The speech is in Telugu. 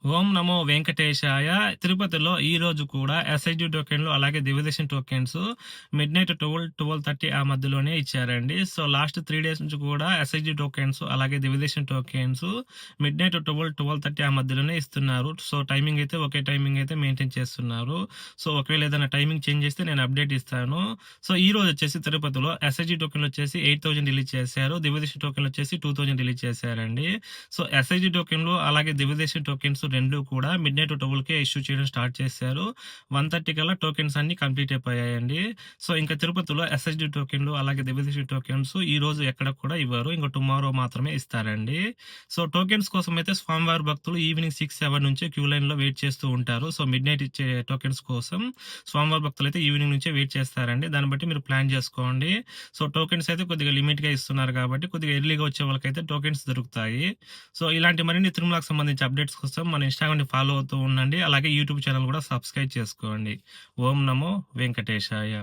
ఓం నమో వెంకటేశాయ. తిరుపతిలో ఈరోజు కూడా ఎస్ఐజి టోకెన్లు అలాగే దివ్యదర్శన్ టోకెన్స్ మిడ్‌నైట్ 12:30 ఆ మధ్యలోనే ఇచ్చారండి. సో లాస్ట్ 3 డేస్ నుంచి కూడా ఎస్ఐజి టోకెన్స్ అలాగే దివ్యదర్శన్ టోకెన్స్ మిడ్‌నైట్ 12:30 ఆ మధ్యలోనే ఇస్తున్నారు. సో టైమింగ్ అయితే ఒకే టైమింగ్ అయితే మెయింటైన్ చేస్తున్నారు. సో ఒకవేళ ఏదైనా టైమింగ్ చేంజ్ చేస్తే నేను అప్డేట్ ఇస్తాను. సో ఈ రోజు వచ్చేసి తిరుపతిలో ఎస్ఐజి టోకెన్లు వచ్చేసి 8,000 రిలీజ్ చేశారు. దివ్యదర్శన్ టోకెన్లు వచ్చేసి 2,000 రిలీజ్ చేశారండి. సో ఎస్ఐజి టోకెన్లు అలాగే దివ్యదర్శన్ టోకెన్స్ రెండు కూడా మిడ్‌నైట్ 12కే ఇష్యూ చేయడం స్టార్ట్ చేశారు. 1:30 కల్లా టోకెన్స్ అన్ని కంప్లీట్ అయిపోయాయండి. సో ఇంకా తిరుపతిలో ఎస్ఎస్‌డి టోకెన్లు అలాగే దివ్యదర్శన్ టోకెన్స్ ఈ రోజు ఎక్కడ కూడా ఇవ్వరు. ఇంక టుమారో మాత్రమే ఇస్తారండి. సో టోకెన్స్ కోసం అయితే స్వామివారి భక్తులు ఈవినింగ్ 6, 7 నుంచే క్యూ లైన్‌లో వెయిట్ చేస్తూ ఉంటారు. సో మిడ్‌నైట్ ఇచ్చే టోకెన్స్ కోసం స్వామివారి భక్తులు అయితే ఈవినింగ్ నుంచే వెయిట్ చేస్తారండి. దాన్ని బట్టి మీరు ప్లాన్ చేసుకోండి. సో టోకెన్స్ అయితే కొద్దిగా లిమిట్‌గా ఇస్తున్నారు కాబట్టి కొద్దిగా ఎర్లీగా వచ్చే వాళ్ళకైతే టోకెన్స్ దొరుకుతాయి. సో ఇలాంటి మరిన్ని తిరుమలకు సంబంధించి అప్డేట్స్ కోసం మన ఇన్‌స్టాగ్రామ్‌ని ఫాలో అవుతూ ఉండండి. అలాగే యూట్యూబ్ ఛానల్ కూడా సబ్స్క్రైబ్ చేసుకోండి. ఓం నమో వెంకటేశాయ.